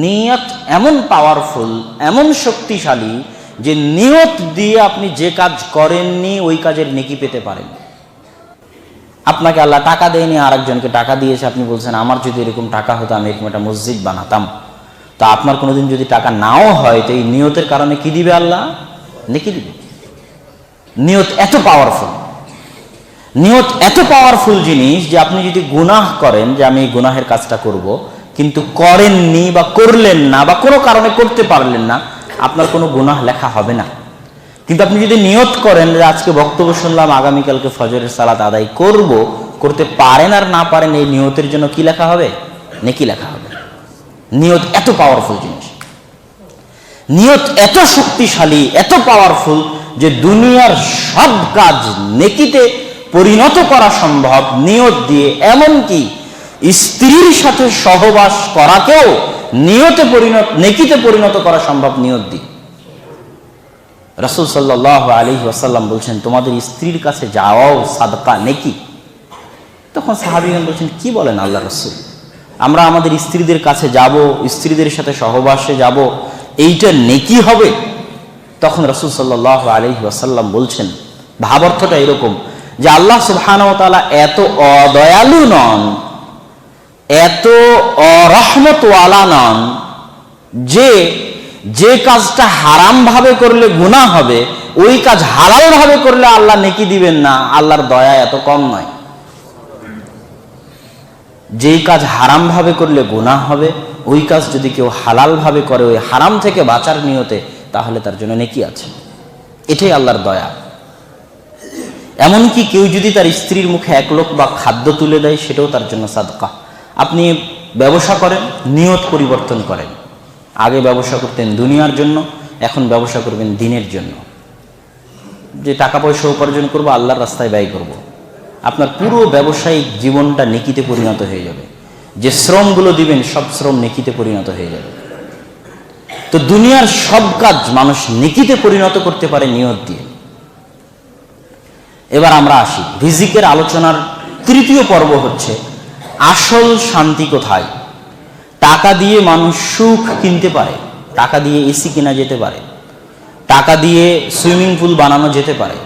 নিয়ত এমন পাওয়ারফুল, এমন শক্তিশালী যে নিয়ত দিয়ে আপনি যে কাজ করেননি ওই কাজের নেকি পেতে পারেন। আপনাকে আল্লাহ টাকা দেয়নি, আরেকজনকে টাকা দিয়েছে, আপনি বলছেন আমার যদি এরকম টাকা হতো আমি এরকম একটা মসজিদ বানাতাম। তো আপনার কোনোদিন যদি টাকা নাও হয় তো এই নিয়তের কারণে কি দিবে? আল্লাহ নেকি দিবে। নিয়ত এত পাওয়ারফুল, নিয়ত এত পাওয়ারফুল জিনিস যে আপনি যদি গুনাহ করেন যে আমি এই গুনাহের কাজটা করব, কিন্তু করেননি বা করলেন না বা কোনো কারণে করতে পারলেন না, আপনার কোনো গুনাহ লেখা হবে না। কিন্তু আপনি যদি নিয়ত করেন যে আজকে বক্তব্য শুনলাম, আগামীকালকে ফজরের সালাত আদায় করব, করতে পারেন আর না পারেন, এই নিয়তের জন্য কি লেখা হবে? নেকি লেখা হবে। নিয়ত এত পাওয়ারফুল জিনিস, নিয়ত এত শক্তিশালী, এত পাওয়ারফুল যে দুনিয়ার সব কাজ নেকিতে পরিণত করা সম্ভব নিয়ত দিয়ে। এমনকি স্ত্রীর সাথে সহবাস করাকেও নেকিতে পরিণত করা সম্ভব নিয়ত দিয়ে। রাসূল সাল্লাল্লাহু আলাইহি ওয়াসাল্লাম বলছেন তোমাদের স্ত্রীর কাছে যাওয়াও সাদকা, নেকি। তখন সাহাবীগণ বলছেন কি বলেন আল্লাহ রাসূল, আমরা আমাদের স্ত্রীদের কাছে যাব, স্ত্রীদের সাথে সহবাসে যাব, এইটা নেকি হবে? তখন রাসূল সাল্লাল্লাহু আলাইহি ওয়াসাল্লাম বলছেন, ভাবার্থটা এরকম যে আল্লাহ সুবহানাহু ওয়া তাআলা এত অদয়ালু নন, এত অরহমতওয়ালা নন যে যে কাজটা হারাম ভাবে করলে গুনাহ হবে ওই কাজ হালাল ভাবে করলে আল্লাহ নেকি দিবেন না। আল্লাহর দয়া এত কম নয়। যেই কাজ হারাম ভাবে করলে গুনাহ হবে ওই কাজ যদি কেউ হালাল ভাবে করে, ওই হারাম থেকে বাঁচার নিয়তে, তাহলে তার জন্য নেকি আছে। এটাই আল্লাহর দয়া। এমনকি কেউ যদি তার স্ত্রীর মুখে এক লোকমা খাদ্য তুলে দেয় সেটাও তার জন্য সাদকা। আপনি ব্যবসা করেন, নিয়ত পরিবর্তন করেন। আগে ব্যবসা করতেন দুনিয়ার জন্য, এখন ব্যবসা করবেন দিনের জন্য। যে টাকা পয়সা উপার্জন করব, আল্লাহর রাস্তায় ব্যয় করব, আপনার পুরো ব্যবসায়িক জীবনটা নেকিতে পরিণত হয়ে যাবে। যে শ্রমগুলো দিবেন সব শ্রম নেকিতে পরিণত হয়ে যাবে। তো দুনিয়ার সব কাজ মানুষ নেকিতে পরিণত করতে পারে নিয়ত দিয়ে। এবার আমরা আসি রিজিকের আলোচনার তৃতীয় পর্ব, হচ্ছে আসল শান্তি কোথায়। টাকা দিয়ে মানুষ সুখ কিনতে পারে, টাকা দিয়ে এসি কেনা যেতে পারে, টাকা দিয়ে সুইমিং পুল বানানো যেতে পারে,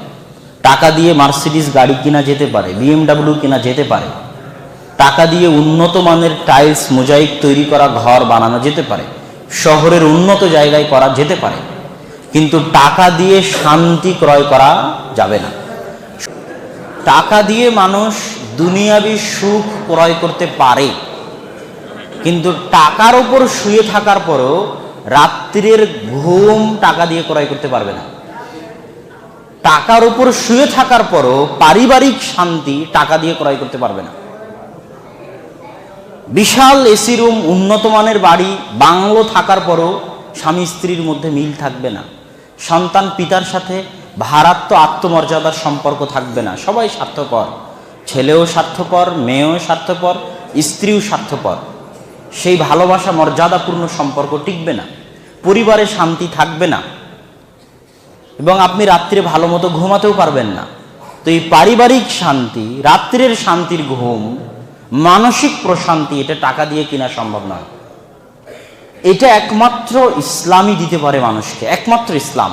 টাকা দিয়ে মার্সিডিজ গাড়ি কেনা যেতে পারে, BMW কেনা যেতে পারে, টাকা দিয়ে উন্নত মানের টাইলস মোজাইক তৈরি করা ঘর বানানো যেতে পারে, শহরের উন্নত জায়গায় করা যেতে পারে। কিন্তু টাকা দিয়ে শান্তি ক্রয় করা যাবে না। টাকা দিয়ে মানুষ দুনিয়াবি সুখ ক্রয় করতে পারে, কিন্তু টাকার উপর শুয়ে থাকার পরও রাত্রির ঘুম টাকা দিয়ে ক্রয় করতে পারবে না। টাকার উপর শুয়ে থাকার পরও পারিবারিক শান্তি টাকা দিয়ে ক্রয় করতে পারবে না। বিশাল এসি রুম, উন্নত মানের বাড়ি, বাংলো থাকার পরও স্বামী স্ত্রীর মধ্যে মিল থাকবে না। সন্তান পিতার সাথে ভারাত্ম আত্মমর্যাদার সম্পর্ক থাকবে না। সবাই স্বার্থপর, ছেলেও স্বার্থপর, মেয়েও স্বার্থপর, স্ত্রীও স্বার্থপর। সেই ভালোবাসা মর্যাদাপূর্ণ সম্পর্ক টিকবে না, পরিবারে শান্তি থাকবে না, এবং আপনি রাত্রে ভালো মতো ঘুমাতেও পারবেন না। তো এই পারিবারিক শান্তি, রাত্রের শান্তির ঘুম, মানসিক প্রশান্তি, এটা টাকা দিয়ে কিনা সম্ভব নয়। এটা একমাত্র ইসলামই দিতে পারে মানুষকে, একমাত্র ইসলাম।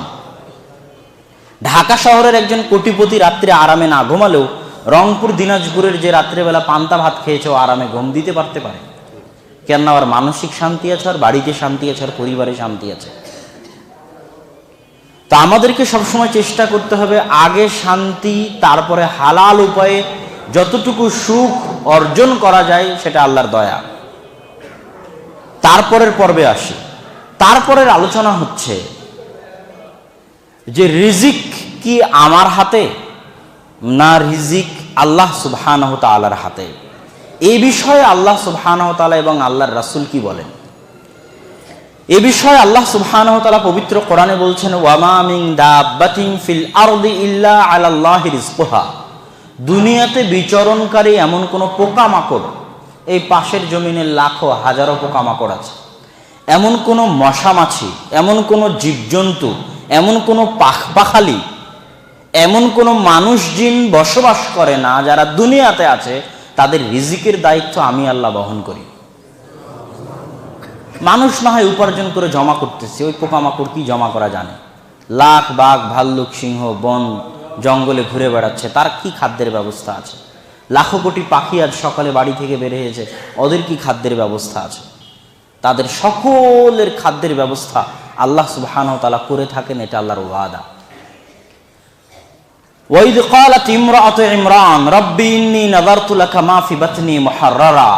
ঢাকা শহরের একজন কোটিপতি রাত্রে আরামে না ঘুমালেও রংপুর দিনাজপুরের যে রাত্রেবেলা পান্তা ভাত খেয়েছে ও আরামে ঘুম দিতে পারতে পারে। কেন? আর মানসিক শান্তি আছে, আর বাড়িতে শান্তি আছে, আর পরিবারে শান্তি আছে। তা আমাদেরকে সবসময় চেষ্টা করতে হবে আগে শান্তি, তারপরে হালাল উপায়ে যতটুকু সুখ অর্জন করা যায় সেটা আল্লাহর দয়া। তারপরের পর্বে আসি। তারপরের আলোচনা হচ্ছে যে রিজিক কি আমার হাতে, না রিজিক আল্লাহ সুবহানাহু ওয়া তাআলার হাতে। এই বিষয়ে আল্লাহ সুবহানাহু ওয়া তাআলা এবং আল্লাহর রাসূল কি বলেন? এ বিষয়ে আল্লাহ সুবহানাহু ওয়া তাআলা পবিত্র কোরআনে বলছেন, ওয়ামা মিন দাব্বাতিন ফিল আরদি ইল্লা আলাল্লাহি রিজকুহা। দুনিয়াতে বিচরণকারী এমন কোনো পোকামাকড়, এই পাশের জমিনে লাখো হাজারো পোকামাকড় আছে, এমন কোনো মশা মাছি, এমন কোনো জীবজন্তু, এমন কোনো পাখপাখালি, এমন কোনো মানুষ জিন বসবাস করে না যারা দুনিয়াতে আছে, তাদের রিজিকের দায়িত্ব আমি আল্লাহ বহন করি। মানুষ না হয় উপার্জন করে জমা করতেছে, ওই পোকামাকড় কি জমা করা জানে? লাখ বাঘ ভাল্লুক সিংহ বন জঙ্গলে ঘুরে বেড়াচ্ছে, তার কি খাদ্যের ব্যবস্থা আছে? লাখো কোটি পাখি আজ সকালে বাড়ি থেকে বের হয়েছে, ওদের কি খাদ্যের ব্যবস্থা আছে? তাদের সকলের খাদ্যের ব্যবস্থা আল্লাহ সুবহানাহু ওয়া তাআলা করে থাকেন, এটা আল্লাহর ওয়াদা। ওয়াইদ ক্বালাত ইমরাআতু ইমরান রাব্বি ইন্নী নাযারতু লাকা মা ফি বাতনি মুহাররারা,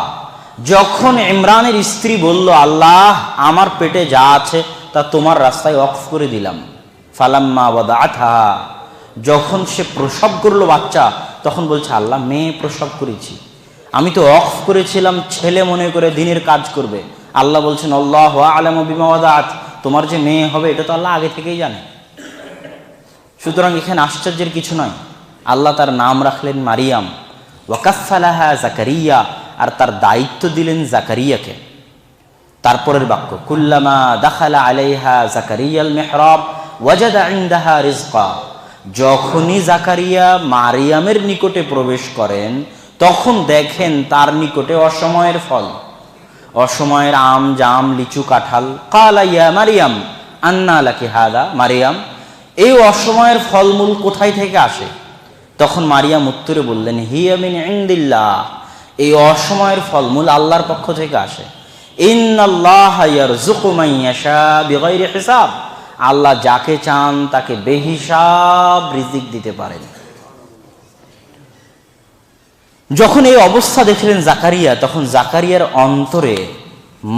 যখন ইমরানের স্ত্রী বলল, আল্লাহ আমার পেটে যা আছে তা তোমার রাস্তায় ওয়াকফ করে দিলাম। ফালাম্মা ওয়াদাআতহা, যখন সে প্রসব করলো বাচ্চা, তখন বলছে, আল্লাহ মেয়ে প্রসব করেছি, আমি তো ওয়াকফ করেছিলাম ছেলে মনে করে দিনের কাজ করবে। আল্লাহ বলছেন, আল্লাহু আ'লামু বিমা ওয়াদাআত, তোমার যে মেয়ে হবে এটা তো আল্লাহ আগে থেকেই জানে। সুতরাং এখানে আশ্চর্যের কিছু নয়। আল্লাহ তার নাম রাখলেন মারিয়াম, ওয়াকাফালাহা জাকারিয়া, আর তার দায়িত্ব দিলেন জাকারিয়াকে। তারপরের বাক্য, কুল্লামা দাখালা আলাইহা জাকারিয়াল মিহরাব ওয়াজাদা ইনদাহা রিজকা, যখনই জাকারিয়া মারিয়ামের নিকটে প্রবেশ করেন তখন দেখেন তার নিকটে অসময়ের ফল, অসময়ের আম জাম লিচু কাঁঠাল। ক্বালা ইয়া মারিয়াম আন্না লাকি হাদা, মারিয়াম এই অসময়ের ফলমূল কোথায় থেকে আসে? তখন মারিয়াম উত্তরে বললেন, হিয়া মিন ইনদিল্লাহ, এই অসময়ের ফলমূল আল্লাহর পক্ষ থেকে আসে। ইন্নাল্লাহা ইয়ারযুকু মান ইয়াশা বিগাইরি হিসাব, আল্লাহ যাকে চান তাকে বেহিসাব রিজিক দিতে পারেন। যখন এই অবস্থা দেখলেন জাকারিয়া, তখন জাকারিয়ার অন্তরে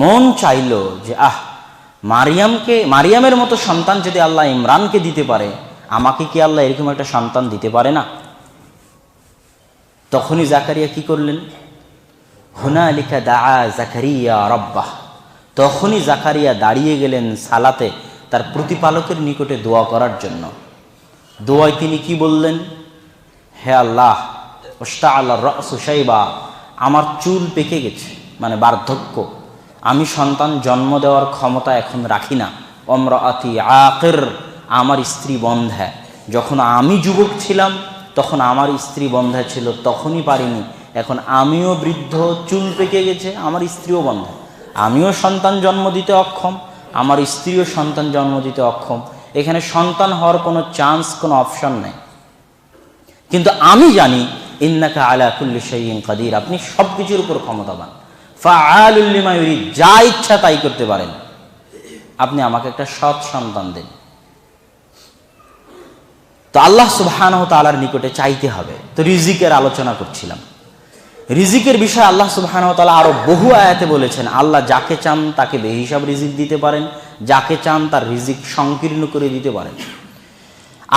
মন চাইল যে মারিয়ামের মতো সন্তান যদি আল্লাহ ইমরানকে দিতে পারে, আমাকে কি আল্লাহ এরকম একটা সন্তান দিতে পারে না? তখনই জাকারিয়া কি করলেন? হুনালিকা দাআ জাকারিয়া রাব্বাহ, তখনই জাকারিয়া দাঁড়িয়ে গেলেন সালাতে তার প্রতিপালকের নিকটে দোয়া করার জন্য। দোয়ায় তিনি কি বললেন? হে আল্লাহ, ওয়াশতাআলা রাসু শাইবা, আমার চুল পেকে গেছে, মানে বার্ধক্য, আমি সন্তান জন্ম দেওয়ার ক্ষমতা এখন রাখি না। ওমরাআতি আকির, আমার স্ত্রী বন্ধ্যা, যখন আমি যুবক ছিলাম তখন আমার স্ত্রী বন্ধ্যা ছিল, তখনই পারিনি, এখন আমিও বৃদ্ধ, চুল পেকে গেছে, আমার স্ত্রীও বন্ধ্যা, আমিও সন্তান জন্ম দিতে অক্ষম, আমার স্ত্রীও সন্তান জন্ম দিতে অক্ষম। এখানে সন্তান হওয়ার কোনো চান্স, কোনো অপশন নেই। কিন্তু আমি জানি ইন্নাকা আলা কুল্লি শাইইন কাদির, আপনি সব কিছুর উপর ক্ষমতাবান। ফাআলুল লিমা ইউরিদ, যা ইচ্ছা তাই করতে পারেন, আপনি আমাকে একটা সৎ সন্তান দেন। তো আল্লাহ সুবহানাহু ওয়া তাআলার নিকটে চাইতে হবে। তো রিজিকের আলোচনা করছিলাম। রিজিকের বিষয়ে আল্লাহ সুবহানাহু ওয়া তাআলা আরো বহু আয়াতে বলেছেন, আল্লাহ যাকে চান তাকে বেহিসাব রিজিক দিতে পারেন, যাকে চান তার রিজিক সংকীর্ণ করে দিতে পারেন।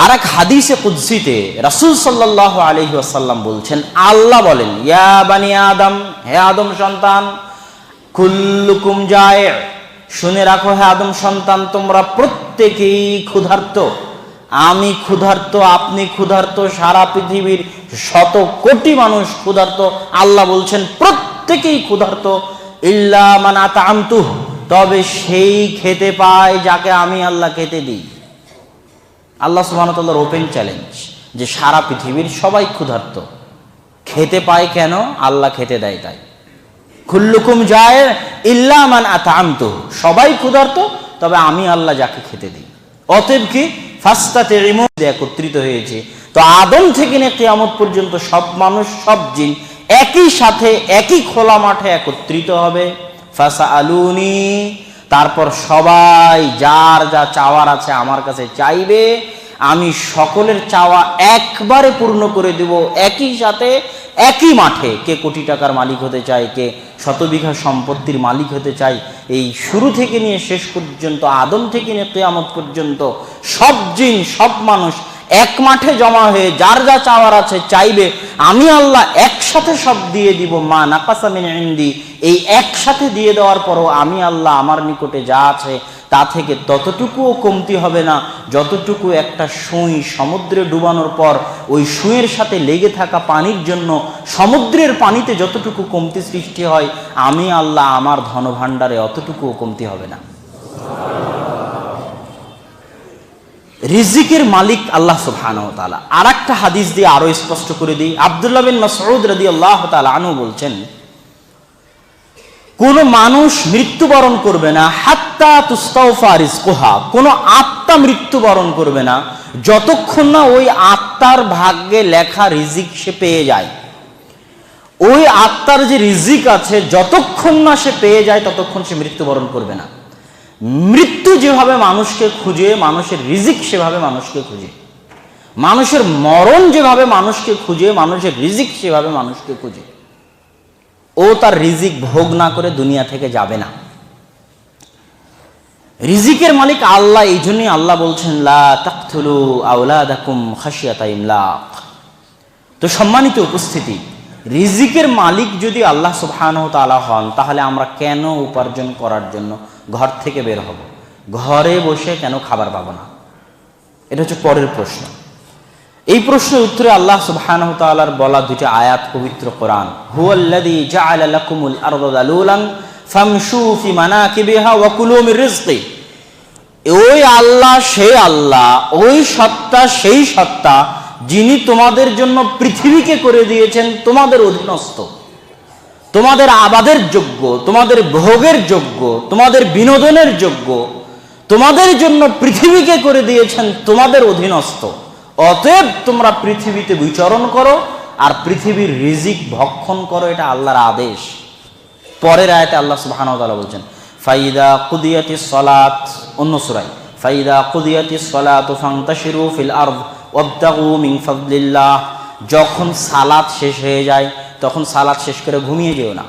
আর এক হাদিসে কুদসিতে রাসূল সাল্লাল্লাহু আলাইহি ওয়াসাল্লাম বলছেন, আল্লাহ বলেন, ইয়া বানি আদম, হে আদম সন্তান, কুল্লুকুম জায়ে', শুনে রাখো হে আদম সন্তান, তোমরা প্রত্যেকেই ক্ষুধার্ত, আমি ক্ষুধার্ত, আপনি ক্ষুধার্ত, সারা পৃথিবীর শত কোটি মানুষ ক্ষুধার্ত। আল্লাহ বলছেন প্রত্যেকেই ক্ষুধার্ত, ইল্লা মান আতআমতুহ, তবে সেই খেতে পায় যাকে আমি আল্লাহ খেতে দিই। আল্লাহ সুবহানাহু ওয়া তাআলার ওপেন চ্যালেঞ্জ যে সারা পৃথিবীর সবাই ক্ষুধার্ত, খেতে পায় কেন? আল্লাহ খেতে দেয় তাই। কুল্লুকুম জায়ে' ইল্লা মান আতআমতুহ, সবাই ক্ষুধার্ত তবে আমি আল্লাহ যাকে খেতে দিই। অতএব কি ফাস্তাতিমু, একত্রিত হয়েছে। তো আদম থেকে নিয়ে কিয়ামত পর্যন্ত সব মানুষ, সব জিন একই সাথে একই খোলা মাঠে একত্রিত হবে। ফাসআলুনি, তারপর সবাই যার যা চাওয়ার আছে আমার কাছে চাইবে, আমি সকলের চাওয়া একবারে পূর্ণ করে দেব একই সাথে একই মাঠে। কে কোটি টাকার মালিক হতে চায়, কে শতবিঘা সম্পত্তির মালিক হতে চায়, এই শুরু থেকে নিয়ে শেষ পর্যন্ত, আদম থেকে নিয়ে কিয়ামত পর্যন্ত সব জিন সব মানুষ এক মাঠে জমা হয়ে যার যা চাওয়ার আছে চাইবে, আমি আল্লাহ একসাথে সব দিয়ে দিব। মা নাকাসা মিন ইনদি, এই একসাথে দিয়ে দেওয়ার পরও আমি আল্লাহ আমার নিকটে যা আছে তা থেকে ততটুকুও কমতি হবে না যতটুকু একটা সুই সমুদ্রে ডুবানোর পর ওই সুঁয়ের সাথে লেগে থাকা পানির জন্য সমুদ্রের পানিতে যতটুকু কমতি সৃষ্টি হয়, আমি আল্লাহ আমার ধনভাণ্ডারে অতটুকুও কমতি হবে না। রিজিকের মালিক আল্লাহ সুবহানাহু ওয়া তাআলা। আরেকটা হাদিস দিয়ে আরো স্পষ্ট করে দিই। আব্দুল্লাহ বিন মাসউদ রাদিয়াল্লাহু তাআলা আনহু বলছেন, কোনো মানুষ মৃত্যুবরণ করবে না হাত্তা তুস্তাওফা রিজকুহা, কোনো আত্মা মৃত্যুবরণ করবে না যতক্ষণ না ওই আত্মার ভাগ্যে লেখা রিজিক সে পেয়ে যায়। ওই আত্মার যে রিজিক আছে যতক্ষণ না সে পেয়ে যায় ততক্ষণ সে মৃত্যুবরণ করবে না। মৃত্যু যেভাবে মানুষকে খুঁজে, মানুষের রিজিক সেভাবে মানুষকে খুঁজে। মানুষের মরণ যেভাবে মানুষকে খুঁজে, মানুষের রিজিক সেভাবে মানুষকে খুঁজে। ও তার রিজিক ভোগ না করে দুনিয়া থেকে যাবে না। রিজিকের মালিক আল্লাহ। এই জন্যই আল্লাহ বলছেন লা তাকতুলু আওলাদাকুম খাশিয়াতা ইমলাক। তো সম্মানিত উপস্থিতি, রিজিকের মালিক যদি আল্লাহ সুবহানাহু ওয়া তাআলা হন, তাহলে আমরা কেন উপার্জন করার জন্য ঘর থেকে বের হব? ঘরে বসে কেন খাবার পাবো না? এটা হচ্ছে পরের প্রশ্ন। এই প্রশ্নের উত্তরে আল্লাহ সুবহানাহু ওয়া তাআলার বলা দুটি আয়াত পবিত্র কোরআন। হুয়াল্লাযী জাআলা লাকুমুল আরদা যালুলান ফামশু ফি মানাকিবিহা ওয়া কুলু মির রিজকি। ওই আল্লাহ, সেই আল্লাহ, ওই সত্তা, সেই সত্তা যিনি তোমাদের জন্য পৃথিবীকে করে দিয়েছেন তোমাদের অধীনস্থ, তোমাদের আবাদের যোগ্য, তোমাদের ভোগের যোগ্য, তোমাদের বিনোদনের যোগ্য, তোমাদের জন্য পৃথিবীকে করে দিয়েছেন তোমাদের অধীনস্থ। অতএব তোমরা পৃথিবীতে বিচরণ করো আর পৃথিবীর রিজিক ভক্ষণ করো, এটা আল্লাহর আদেশ। পরের আয়াতে আল্লাহ সুবহানাহু ওয়া তাআলা বলছেন ফাইদা কুদিয়াতিস সালাত, অন্য সূরায়, ফাইদা কুদিয়াতিস সালাতু ফান্তাশিরু ফিল আরদ ওয়াবতাগু মিন ফাদলিল্লাহ। যখন সালাত শেষ হয়ে যায় তখন সালাত শেষ করে ঘুমিয়ে যেও না।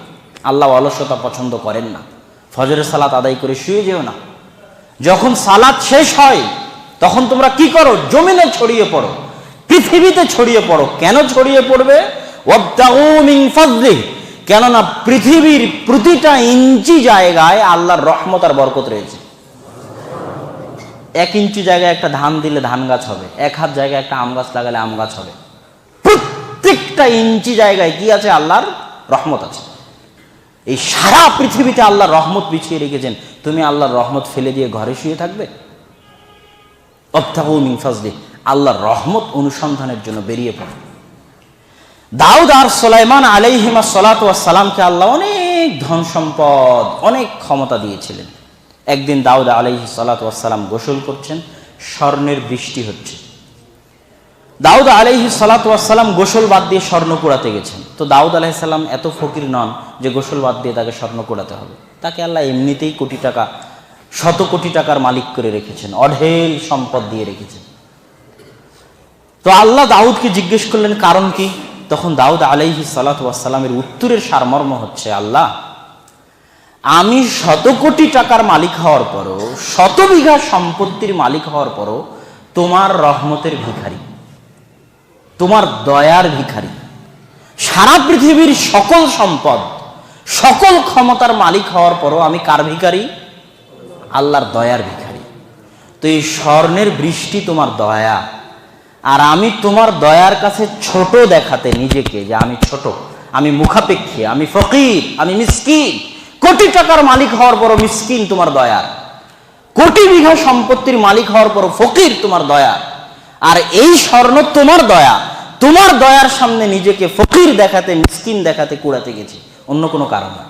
আল্লাহ অলসতা পছন্দ করেন না। ফজরের সালাত আদায় করে শুয়ে যেও না। যখন সালাত শেষ হয় তখন তোমরা কি করো? জমিনে ছড়িয়ে পড়ো, পৃথিবীতে ছড়িয়ে পড়ো। কেন ছড়িয়ে পড়বে? ওয়াবতাগু মিন ফাদলিহি, কেননা পৃথিবীর প্রতিটা ইঞ্চি জায়গায় আল্লাহর রহমত আর বরকত রয়েছে। 1 ইঞ্চি জায়গায় একটা ধান দিলে ধান গাছ হবে, 1 হাত জায়গায় একটা আম গাছ লাগালে আম গাছ হবে। প্রত্যেকটা ইঞ্চি জায়গায় কি আছে? আল্লাহর রহমত আছে। এই সারা পৃথিবীতে আল্লাহর রহমত বিছিয়ে রেখেছেন। তুমি আল্লাহর রহমত ফেলে দিয়ে ঘরে শুয়ে থাকবে? ওয়াবতাগু মিন ফাদলিহি, আল্লাহর রহমত অনুসন্ধানের জন্য বেরিয়ে পড়ো। দাউদ আর সুলাইমান আলাইহিমা সালাতু ওয়াস সালামকে আল্লাহ অনেক ধন সম্পদ, অনেক ক্ষমতা দিয়েছিলেন। একদিন দাউদ আলাইহিস সালাতু ওয়াস সালাম গোসল করছেন, স্বর্ণের বৃষ্টি হচ্ছে। দাউদ আলাইহিস সালাতু ওয়াস সালাম গোসল বাদ দিয়ে স্বর্ণ কুড়াতে গেছেন। তো দাউদ আলাইহিস সালাম এত ফকির নন যে গোসল বাদ দিয়ে তাকে স্বর্ণ কুড়াতে হবে। তাকে আল্লাহ এমনিতেই কোটি টাকা, শত কোটি টাকার মালিক করে রেখেছেন, অঢেল সম্পদ দিয়ে রেখেছেন। তো আল্লাহ দাউদকে জিজ্ঞেস করলেন কারণ কি? তখন দাউদ আলাইহিস সালাতু ওয়াস সালামের উত্তরের সারমর্ম হচ্ছে, আল্লাহ, আমি শত কোটি টাকার মালিক হওয়ার পরও, 100 বিঘা সম্পত্তির মালিক হওয়ার পরও তোমার রহমতের ভিখারি, তোমার দয়ার ভিখারি। সারা পৃথিবীর সকল সম্পদ, সকল ক্ষমতার মালিক হওয়ার পরও আমি কার ভিখারি? আল্লাহর দয়ার ভিখারি। তো এই স্বর্ণের বৃষ্টি তোমার দয়া, আর আমি তোমার দয়ার কাছে ছোট দেখাতে নিজেকে, যে আমি ছোট, আমি মুখাপেক্ষী, আমি ফকির, আমি মিসকিন। কোটি টাকার মালিক হওয়ার পরও মিসকিন তোমার দয়ার, কোটি বিঘা সম্পত্তির মালিক হওয়ার পরও ফকির তোমার দয়ার। আর এই স্বর্ণ তোমার দয়া, তোমার দয়ার সামনে নিজেকে ফকির দেখাতে, মিসকিন দেখাতে কুড়াতে গেছি, অন্য কোনো কারণ না।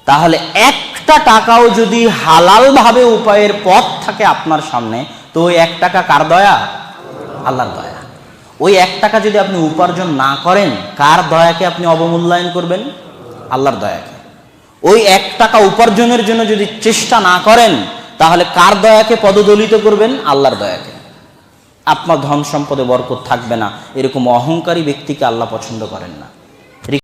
তাহলে একটা টাকাও যদি হালাল ভাবে উপায়ের পথ থাকে আপনার সামনে, তো ওই 1 টাকা কার দয়া? আল্লাহর দয়া। ওই 1 টাকা যদি আপনি উপার্জন না করেন, কার দয়াকে আপনি অবমূল্যায়ন করবেন? আল্লাহর দয়াকে। ওই 1 টাকা উপার্জনের জন্য যদি চেষ্টা না করেন, তাহলে কার দয়াকে পদদলিত করবেন? আল্লাহর দয়াকে। আপনার ধন সম্পদে বরকত থাকবে না, এরকম অহংকারী ব্যক্তিকে আল্লাহ পছন্দ করেন না।